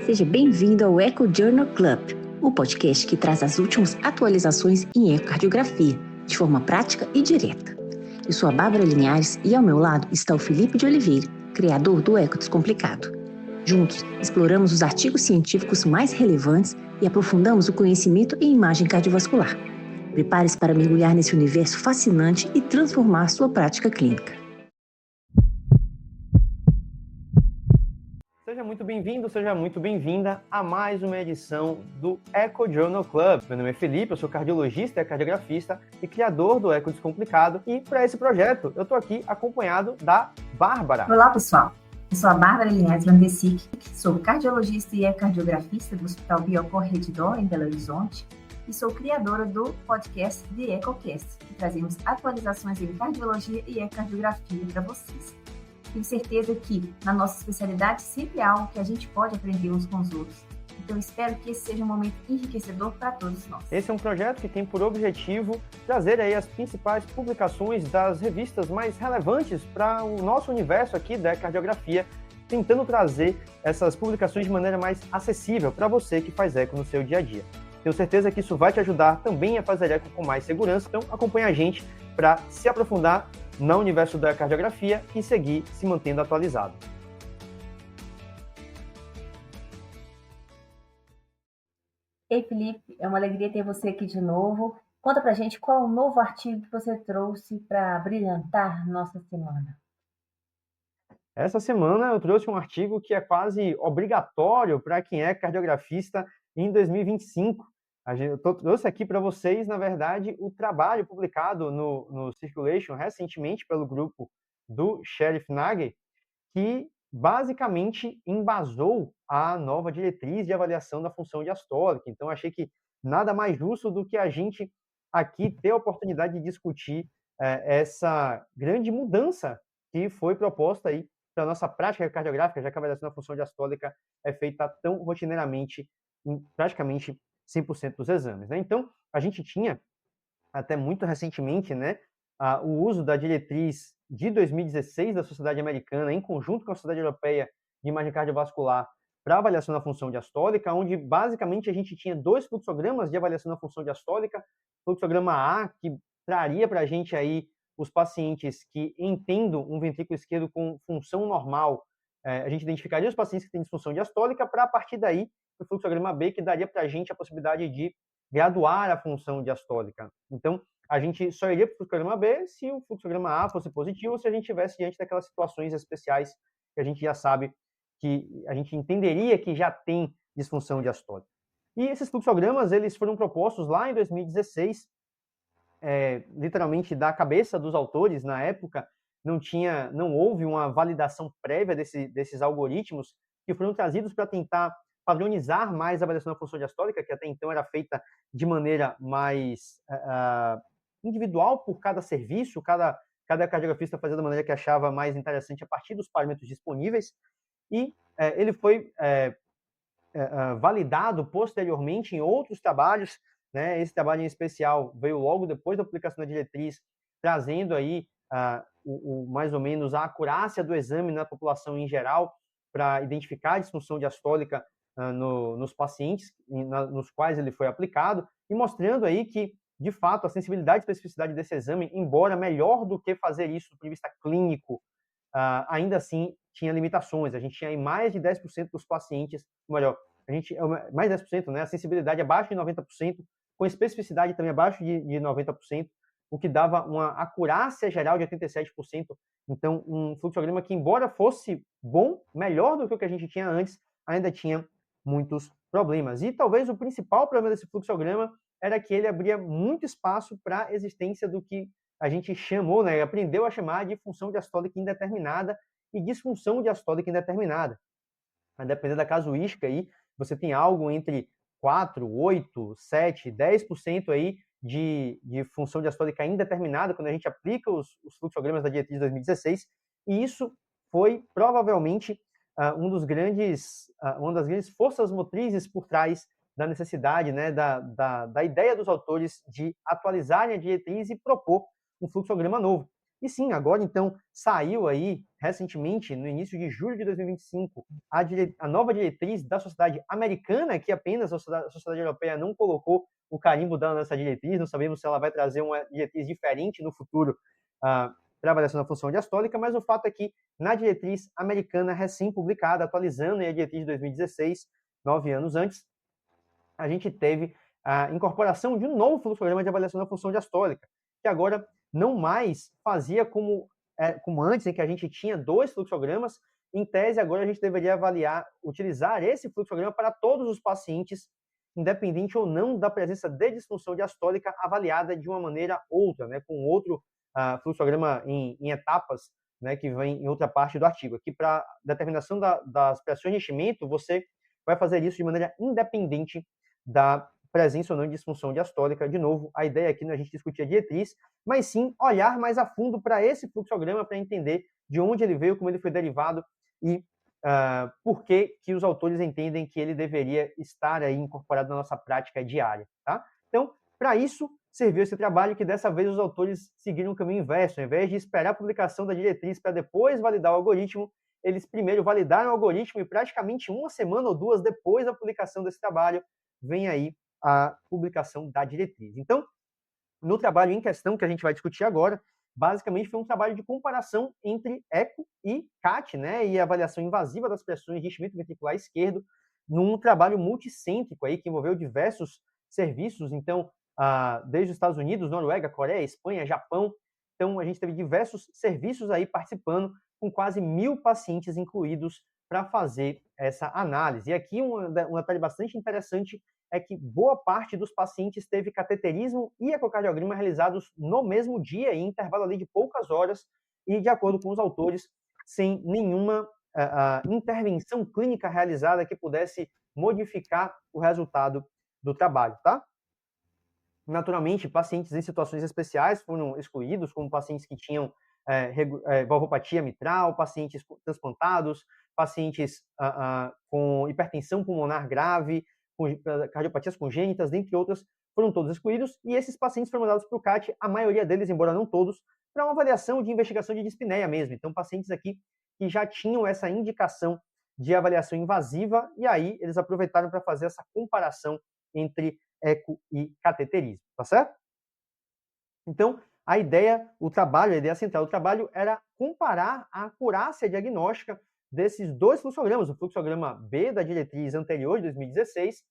Seja bem-vindo ao Echo Journal Club, o podcast que traz as últimas atualizações em ecocardiografia, de forma prática e direta. Eu sou a Bárbara Linhares e ao meu lado está o Felipe de Oliveira, criador do Eco Descomplicado. Juntos, exploramos os artigos científicos mais relevantes e aprofundamos o conhecimento em imagem cardiovascular. Prepare-se para mergulhar nesse universo fascinante e transformar sua prática clínica. Seja muito bem-vindo, seja muito bem-vinda a mais uma edição do Echo Journal Club. Meu nome é Felipe, eu sou cardiologista e cardiografista e criador do Eco Descomplicado. E para esse projeto, eu estou aqui acompanhado da Bárbara. Olá, pessoal. Eu sou a Bárbara Linhares Landesic, sou cardiologista e ecocardiografista do Hospital Biocor Redditor, em Belo Horizonte, e sou criadora do podcast The EcoCast, que trazemos atualizações em cardiologia e ecocardiografia para vocês. Tenho certeza que, na nossa especialidade, sempre há algo que a gente pode aprender uns com os outros. Então, espero que esse seja um momento enriquecedor para todos nós. Esse é um projeto que tem por objetivo trazer aí as principais publicações das revistas mais relevantes para o nosso universo aqui da cardiografia, tentando trazer essas publicações de maneira mais acessível para você que faz eco no seu dia a dia. Tenho certeza que isso vai te ajudar também a fazer eco com mais segurança, então acompanha a gente para se aprofundar no universo da cardiografia e seguir se mantendo atualizado. Ei, Felipe, é uma alegria ter você aqui de novo. Conta pra gente qual é o novo artigo que você trouxe para brilhantar nossa semana. Essa semana eu trouxe um artigo que é quase obrigatório para quem é cardiografista em 2025. Eu trouxe aqui para vocês, na verdade, o trabalho publicado no Circulation recentemente pelo grupo do Sheriff Nagel, que basicamente embasou a nova diretriz de avaliação da função diastólica. Então, achei que nada mais justo do que a gente aqui ter a oportunidade de discutir essa grande mudança que foi proposta aí para a nossa prática cardiográfica, já que a avaliação da função diastólica é feita tão rotineiramente em praticamente 100% dos exames, né? Então, a gente tinha, até muito recentemente, né, o uso da diretriz de 2016 da Sociedade Americana, em conjunto com a Sociedade Europeia de Imagem Cardiovascular, para avaliação da função diastólica, onde basicamente a gente tinha dois fluxogramas de avaliação da função diastólica, fluxograma A, que traria para a gente aí os pacientes que entendam um ventrículo esquerdo com função normal, a gente identificaria os pacientes que têm disfunção diastólica, para a partir daí o fluxograma B, que daria para a gente a possibilidade de graduar a função diastólica. Então, a gente só iria para o fluxograma B se o fluxograma A fosse positivo, ou se a gente estivesse diante daquelas situações especiais que a gente já sabe, que a gente entenderia que já tem disfunção diastólica. E esses fluxogramas, eles foram propostos lá em 2016, literalmente da cabeça dos autores. Na época, não houve uma validação prévia desses algoritmos que foram trazidos para tentar padronizar mais a avaliação da função diastólica, que até então era feita de maneira mais individual por cada serviço, cada cardiografista fazia da maneira que achava mais interessante a partir dos parâmetros disponíveis, e ele foi validado posteriormente em outros trabalhos, né? Esse trabalho em especial veio logo depois da publicação da diretriz, trazendo aí mais ou menos a acurácia do exame na população em geral, para identificar a disfunção diastólica nos pacientes nos quais ele foi aplicado, e mostrando aí que, de fato, a sensibilidade e especificidade desse exame, embora melhor do que fazer isso do ponto de vista clínico, ainda assim tinha limitações. A gente tinha aí mais de 10% dos pacientes, mais de 10%, né? A sensibilidade abaixo de 90%, com especificidade também abaixo de 90%, o que dava uma acurácia geral de 87%. Então, um fluxograma que, embora fosse bom, melhor do que o que a gente tinha antes, ainda tinha muitos problemas. E talvez o principal problema desse fluxograma era que ele abria muito espaço para a existência do que a gente chamou, né, aprendeu a chamar de função diastólica indeterminada e disfunção diastólica indeterminada. A depender da casuística aí, você tem algo entre 4, 8, 7, 10% aí de função diastólica indeterminada quando a gente aplica os fluxogramas da diretriz de 2016, e isso foi provavelmente uma das grandes forças motrizes por trás da necessidade, né, da ideia dos autores de atualizarem a diretriz e propor um fluxograma novo. E sim, agora então saiu aí recentemente, no início de julho de 2025, a nova diretriz da sociedade americana, que apenas a sociedade europeia não colocou o carimbo dela nessa diretriz, não sabemos se ela vai trazer uma diretriz diferente no futuro para a avaliação da função diastólica, mas o fato é que na diretriz americana recém-publicada, atualizando a diretriz de 2016, 9 anos antes, a gente teve a incorporação de um novo fluxograma de avaliação da função diastólica, que agora não mais fazia como antes, em que a gente tinha 2 fluxogramas. Em tese, agora a gente deveria utilizar esse fluxograma para todos os pacientes, independente ou não da presença de disfunção diastólica avaliada de uma maneira outra, né, com outro fluxograma em etapas, né, que vem em outra parte do artigo. Aqui, para determinação das pressões de enchimento, você vai fazer isso de maneira independente da presença ou não de disfunção diastólica. De novo, a ideia aqui não é a gente discutir a diretriz, mas sim olhar mais a fundo para esse fluxograma para entender de onde ele veio, como ele foi derivado e por que os autores entendem que ele deveria estar aí incorporado na nossa prática diária. Tá? Então, para isso, serviu esse trabalho que dessa vez os autores seguiram um caminho inverso. Ao invés de esperar a publicação da diretriz para depois validar o algoritmo, eles primeiro validaram o algoritmo e praticamente 1 semana ou 2 depois da publicação desse trabalho, vem aí a publicação da diretriz. Então, no trabalho em questão que a gente vai discutir agora, basicamente foi um trabalho de comparação entre eco e CAT, né, e avaliação invasiva das pressões de enchimento ventricular esquerdo, num trabalho multicêntrico aí que envolveu diversos serviços, então, desde os Estados Unidos, Noruega, Coreia, Espanha, Japão. Então, a gente teve diversos serviços aí participando, com quase 1.000 pacientes incluídos para fazer essa análise. E aqui um detalhe bastante interessante é que boa parte dos pacientes teve cateterismo e ecocardiograma realizados no mesmo dia, em intervalo ali de poucas horas, e de acordo com os autores, sem nenhuma intervenção clínica realizada que pudesse modificar o resultado do trabalho, tá? Naturalmente, pacientes em situações especiais foram excluídos, como pacientes que tinham valvopatia mitral, pacientes transplantados, pacientes com hipertensão pulmonar grave, com cardiopatias congênitas, dentre outras, foram todos excluídos, e esses pacientes foram mandados para o CAT, a maioria deles, embora não todos, para uma avaliação de investigação de dispneia mesmo. Então, pacientes aqui que já tinham essa indicação de avaliação invasiva, e aí eles aproveitaram para fazer essa comparação entre eco e cateterismo, tá certo? Então, a ideia central do trabalho era comparar a acurácia diagnóstica desses 2 fluxogramas, o fluxograma B da diretriz anterior, de 2016,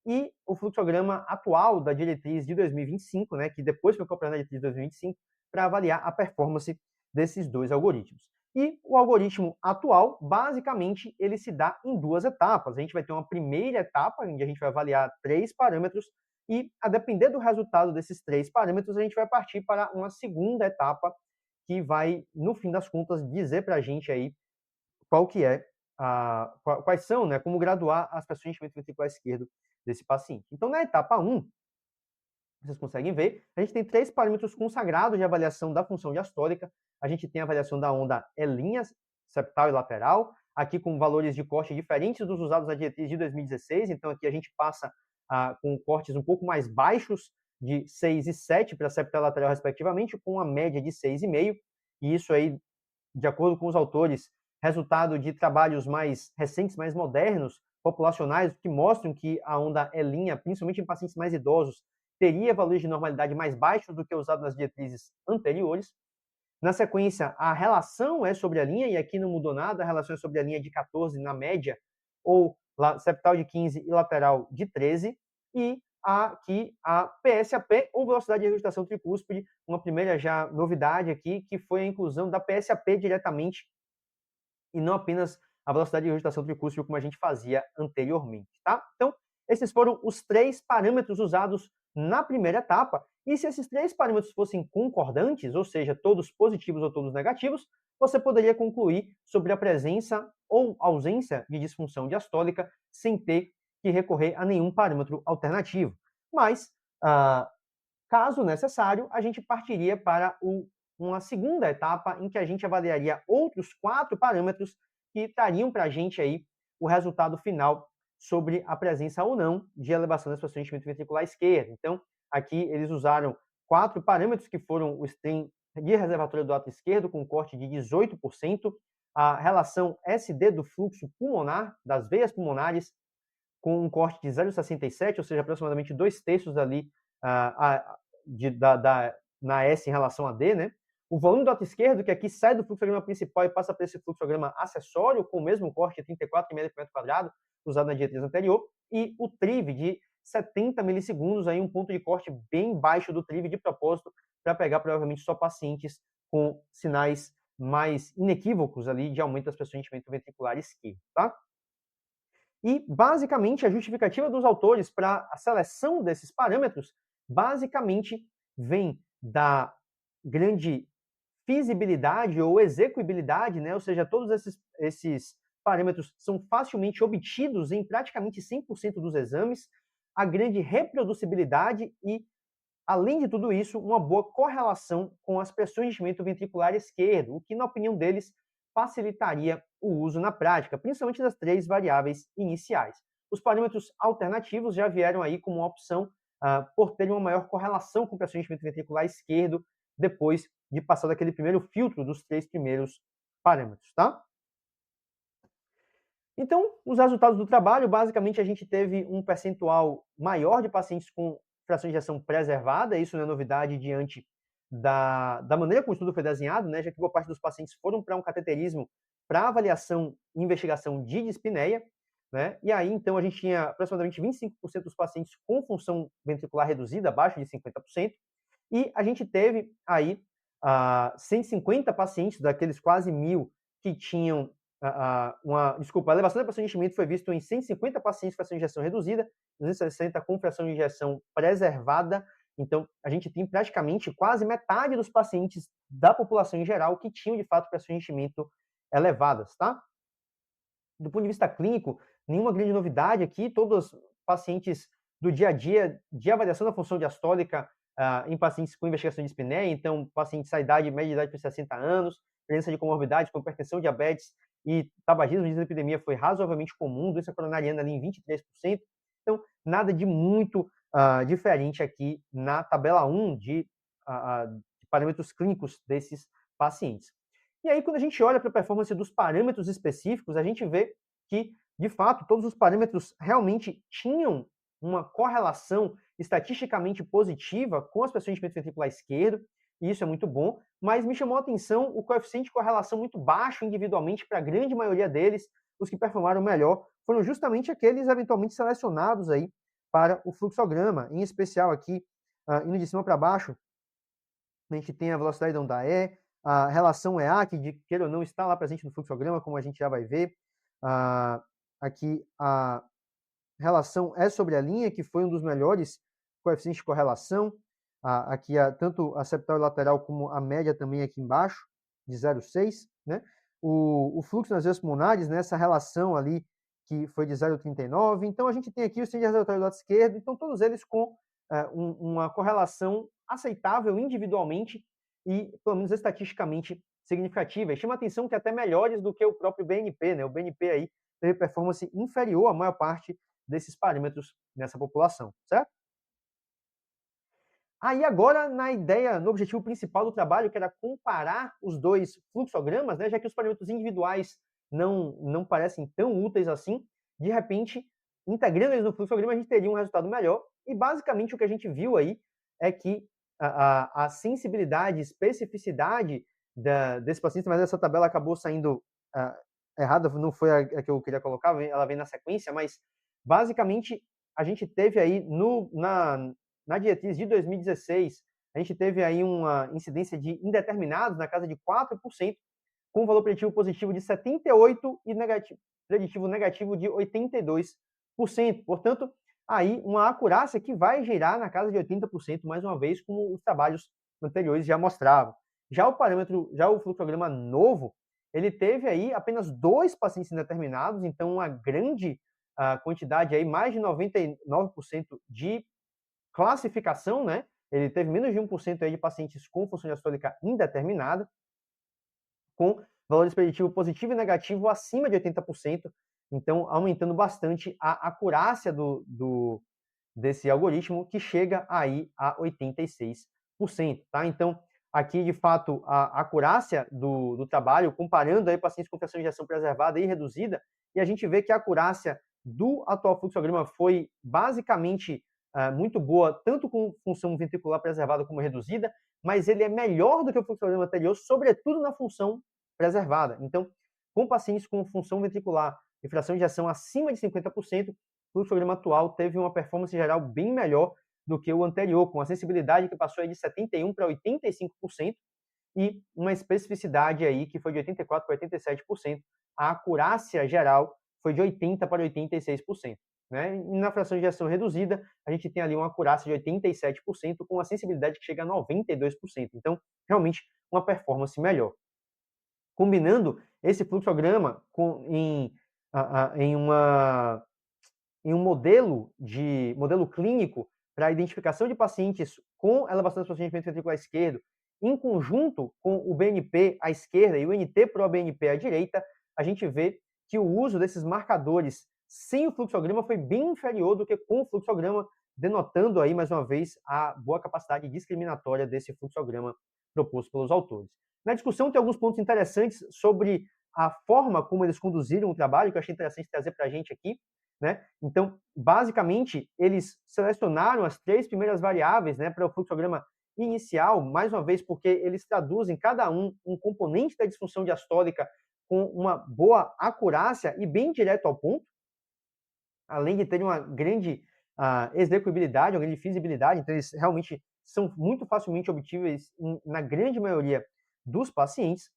e o fluxograma atual da diretriz de 2025, né, que depois foi incorporado na diretriz de 2025, para avaliar a performance desses 2 algoritmos. E o algoritmo atual, basicamente, ele se dá em 2 etapas. A gente vai ter uma primeira etapa, onde a gente vai avaliar 3 parâmetros, e, a depender do resultado desses 3 parâmetros, a gente vai partir para uma segunda etapa, que vai, no fim das contas, dizer para a gente aí quais são, né, como graduar as pressões de enchimento ventricular esquerdo desse paciente. Então, na etapa 1, vocês conseguem ver, a gente tem 3 parâmetros consagrados de avaliação da função diastólica. A gente tem a avaliação da onda E' septal e lateral, aqui com valores de corte diferentes dos usados na diretriz de 2016. Então, aqui a gente passa com cortes um pouco mais baixos, de 6 e 7 para septal e lateral, respectivamente, com uma média de 6,5. E isso aí, de acordo com os autores, resultado de trabalhos mais recentes, mais modernos, populacionais, que mostram que a onda E', principalmente em pacientes mais idosos, teria valores de normalidade mais baixos do que usado nas diretrizes anteriores. Na sequência, a relação é sobre a linha, e aqui não mudou nada, a relação é sobre a linha de 14 na média, ou septal de 15 e lateral de 13, e aqui a PSAP, ou velocidade de regurgitação tricúspide, uma primeira já novidade aqui, que foi a inclusão da PSAP diretamente, e não apenas a velocidade de regurgitação tricúspide, como a gente fazia anteriormente, tá? Então, esses foram os 3 parâmetros usados na primeira etapa, e se esses 3 parâmetros fossem concordantes, ou seja, todos positivos ou todos negativos, você poderia concluir sobre a presença ou ausência de disfunção diastólica sem ter que recorrer a nenhum parâmetro alternativo. Mas, caso necessário, a gente partiria para uma segunda etapa em que a gente avaliaria outros 4 parâmetros que trariam para a gente aí o resultado final sobre a presença ou não de elevação das pressões de enchimento ventricular esquerdo. Então, aqui eles usaram 4 parâmetros que foram o strain de reservatório do ato esquerdo, com um corte de 18%, a relação SD do fluxo pulmonar, das veias pulmonares, com um corte de 0,67, ou seja, aproximadamente 2/3 ali na S em relação a D, né? O volume do ato esquerdo, que aqui sai do fluxograma principal e passa para esse fluxograma acessório, com o mesmo corte de 34 ml por metro quadrado, usado na diretriz anterior, e o TRIV de 70 milissegundos, aí um ponto de corte bem baixo do TRIV de propósito, para pegar provavelmente só pacientes com sinais mais inequívocos ali de aumento das pressões de enchimento ventricular esquerdo, tá? E, basicamente, a justificativa dos autores para a seleção desses parâmetros, basicamente, vem da grande feasibilidade ou execuibilidade, né? Ou seja, todos esses parâmetros são facilmente obtidos em praticamente 100% dos exames, a grande reproducibilidade e, além de tudo isso, uma boa correlação com as pressões de enchimento ventricular esquerdo, o que, na opinião deles, facilitaria o uso na prática, principalmente das 3 variáveis iniciais. Os parâmetros alternativos já vieram aí como uma opção por terem uma maior correlação com pressão de enchimento ventricular esquerdo depois de passar daquele primeiro filtro dos 3 primeiros parâmetros, tá? Então, os resultados do trabalho, basicamente, a gente teve um percentual maior de pacientes com fração de ejeção preservada, isso não é novidade diante da maneira como o estudo foi desenhado, né, já que boa parte dos pacientes foram para um cateterismo para avaliação e investigação de dispneia, né, e aí, então, a gente tinha aproximadamente 25% dos pacientes com função ventricular reduzida, abaixo de 50%, e a gente teve aí 150 pacientes, daqueles quase 1.000 que tinham a elevação da pressão de enchimento foi visto em 150 pacientes com fração de injeção reduzida, 260 com fração de injeção preservada. Então, a gente tem praticamente quase metade dos pacientes da população em geral que tinham, de fato, pressão de enchimento elevadas, tá? Do ponto de vista clínico, nenhuma grande novidade aqui, todos os pacientes do dia a dia de avaliação da função diastólica em pacientes com investigação de dispneia, então, pacientes da média de idade por 60 anos, presença de comorbidades como hipertensão, diabetes e tabagismo de dislipidemia foi razoavelmente comum, doença coronariana ali em 23%, então, nada de muito diferente aqui na tabela 1 de parâmetros clínicos desses pacientes. E aí, quando a gente olha para a performance dos parâmetros específicos, a gente vê que, de fato, todos os parâmetros realmente tinham uma correlação estatisticamente positiva com as pressões de enchimento ventricular esquerdo, e isso é muito bom, mas me chamou a atenção o coeficiente de correlação muito baixo individualmente para a grande maioria deles. Os que performaram melhor foram justamente aqueles eventualmente selecionados aí para o fluxograma, em especial aqui, indo de cima para baixo, a gente tem a velocidade da onda E, a relação EA, que, queira ou não, está lá presente no fluxograma, como a gente já vai ver. Aqui a relação E sobre a linha, que foi um dos melhores coeficientes de correlação. Aqui tanto a septal e lateral como a média também aqui embaixo, de 0,6. Né? O fluxo nas veias pulmonares, né, essa relação ali, que foi de 0,39. Então, a gente tem aqui o índice de reservatório do lado esquerdo, então todos eles com uma correlação aceitável individualmente e, pelo menos, estatisticamente significativa. E chama a atenção que até melhores do que o próprio BNP, né? O BNP aí teve performance inferior à maior parte desses parâmetros nessa população, certo? Aí agora, no objetivo principal do trabalho, que era comparar os dois fluxogramas, né, já que os parâmetros individuais não parecem tão úteis assim, de repente, integrando eles no fluxograma, a gente teria um resultado melhor. E basicamente o que a gente viu aí é que a sensibilidade, especificidade desse paciente, mas essa tabela acabou saindo errada, não foi a que eu queria colocar, ela vem na sequência, mas basicamente a gente teve aí na diretriz de 2016, a gente teve aí uma incidência de indeterminados na casa de 4%, com valor preditivo positivo de 78% e preditivo negativo de 82%. Portanto, aí uma acurácia que vai girar na casa de 80%, mais uma vez, como os trabalhos anteriores já mostravam. Já o fluxograma novo, ele teve aí apenas 2 pacientes indeterminados, então uma grande quantidade aí, mais de 99% de classificação, né? Ele teve menos de 1% aí de pacientes com função diastólica indeterminada, com valores preditivos positivo e negativo acima de 80%, então aumentando bastante a acurácia desse algoritmo, que chega aí a 86%, tá? Então, aqui, de fato, a acurácia do trabalho, comparando aí pacientes com fração de ejeção preservada e reduzida, e a gente vê que a acurácia do atual fluxograma foi basicamente muito boa, tanto com função ventricular preservada como reduzida, mas ele é melhor do que o fluxograma anterior, sobretudo na função preservada. Então, com pacientes com função ventricular e fração de ejeção acima de 50%, o fluxograma atual teve uma performance geral bem melhor do que o anterior, com a sensibilidade que passou aí de 71% para 85% e uma especificidade aí que foi de 84% para 87%. A acurácia geral foi de 80% para 86%. Né? E na fração de ejeção reduzida, a gente tem ali uma acurácia de 87%, com uma sensibilidade que chega a 92%. Então, realmente, uma performance melhor. Combinando esse fluxograma em um modelo clínico para a identificação de pacientes com elevação do procedimento ventricular esquerdo, em conjunto com o BNP à esquerda e o NT-proBNP à direita, a gente vê que o uso desses marcadores sem o fluxograma foi bem inferior do que com o fluxograma, denotando aí, mais uma vez, a boa capacidade discriminatória desse fluxograma proposto pelos autores. Na discussão tem alguns pontos interessantes sobre a forma como eles conduziram o trabalho, que eu achei interessante trazer para a gente aqui, né? Então, basicamente, eles selecionaram as 3 primeiras variáveis, né, para o fluxograma inicial, mais uma vez, porque eles traduzem cada um componente da disfunção diastólica com uma boa acurácia e bem direto ao ponto, além de terem uma grande execuibilidade, uma grande feasibilidade, então eles realmente são muito facilmente obtíveis na grande maioria dos pacientes.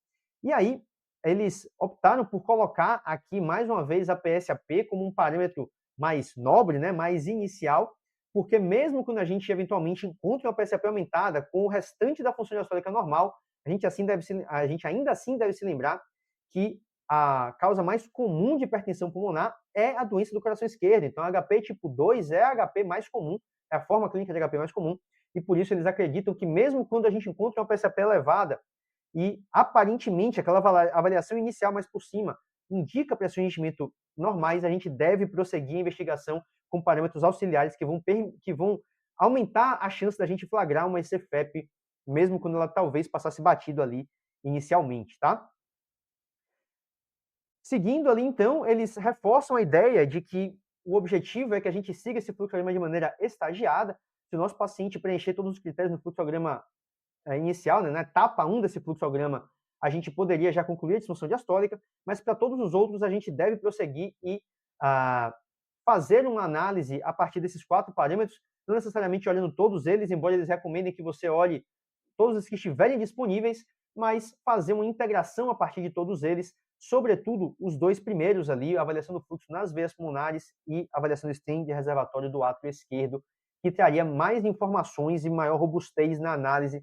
E aí, eles optaram por colocar aqui, mais uma vez, a PSAP como um parâmetro mais nobre, né, mais inicial, porque mesmo quando a gente eventualmente encontre uma PSAP aumentada com o restante da função diastólica normal, a gente ainda assim deve se lembrar que a causa mais comum de hipertensão pulmonar é a doença do coração esquerdo. Então, a HP tipo 2 é a HP mais comum, é a forma clínica de HP mais comum, e por isso eles acreditam que mesmo quando a gente encontra uma PSAP elevada, e aparentemente aquela avaliação inicial mais por cima indica pressões de enchimento normais, a gente deve prosseguir a investigação com parâmetros auxiliares que vão aumentar a chance da gente flagrar uma ECFEP, mesmo quando ela talvez passasse batido ali inicialmente, tá? Seguindo ali, então, eles reforçam a ideia de que o objetivo é que a gente siga esse fluxograma de maneira estagiada. Se o nosso paciente preencher todos os critérios no fluxograma inicial, né, na etapa 1 desse fluxograma, a gente poderia já concluir a disfunção diastólica, mas para todos os outros a gente deve prosseguir e fazer uma análise a partir desses 4 parâmetros, não necessariamente olhando todos eles, embora eles recomendem que você olhe todos os que estiverem disponíveis, mas fazer uma integração a partir de todos eles, sobretudo os 2 primeiros ali, a avaliação do fluxo nas veias pulmonares e a avaliação do stent de reservatório do átrio esquerdo, que traria mais informações e maior robustez na análise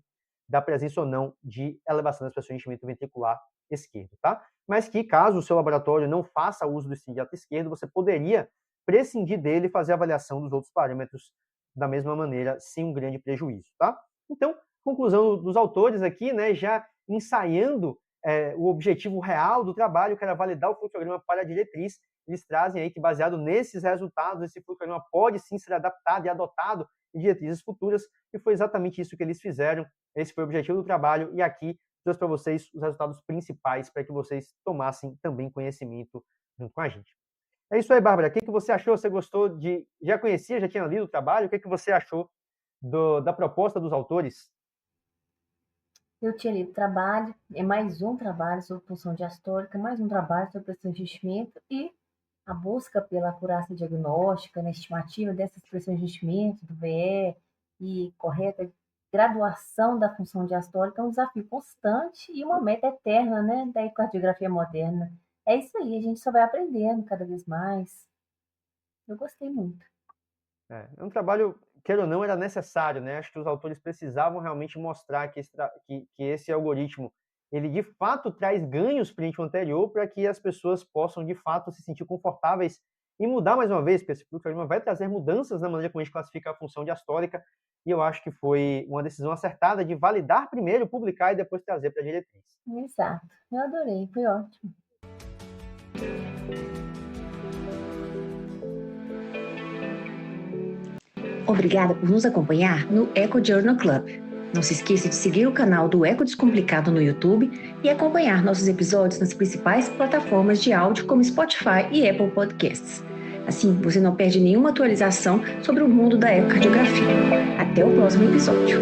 da presença ou não de elevação das pressões de enchimento ventricular esquerdo, tá? Mas que, caso o seu laboratório não faça uso do stent de átrio esquerdo, você poderia prescindir dele e fazer a avaliação dos outros parâmetros da mesma maneira, sem um grande prejuízo, tá? Então, conclusão dos autores aqui, né, já ensaiando o objetivo real do trabalho, que era validar o fluxograma para a diretriz, eles trazem aí que, baseado nesses resultados, esse fluxograma pode sim ser adaptado e adotado em diretrizes futuras, e foi exatamente isso que eles fizeram. Esse foi o objetivo do trabalho, e aqui trouxe para vocês os resultados principais para que vocês tomassem também conhecimento junto com a gente. É isso aí, Bárbara. O que você achou? Você gostou de... Já conhecia, já tinha lido o trabalho? O que você achou da proposta dos autores? Eu tinha lido o trabalho, é mais um trabalho sobre função diastólica, mais um trabalho sobre pressão de enchimento e a busca pela acurácia diagnóstica, na estimativa dessas pressões de enchimento, do VE e correta graduação da função diastólica é um desafio constante e uma meta eterna, né, da ecocardiografia moderna. É isso aí, a gente só vai aprendendo cada vez mais. Eu gostei muito. É um trabalho, queira ou não, era necessário, né? Acho que os autores precisavam realmente mostrar que esse algoritmo, ele de fato traz ganhos frente ao anterior para que as pessoas possam de fato se sentir confortáveis e mudar mais uma vez, porque esse fluxograma vai trazer mudanças na maneira como a gente classifica a função diastólica, e eu acho que foi uma decisão acertada de validar primeiro, publicar e depois trazer para a diretriz. Exato, eu adorei, foi ótimo. Obrigada por nos acompanhar no Eco Journal Club. Não se esqueça de seguir o canal do Eco Descomplicado no YouTube e acompanhar nossos episódios nas principais plataformas de áudio como Spotify e Apple Podcasts. Assim, você não perde nenhuma atualização sobre o mundo da ecocardiografia. Até o próximo episódio.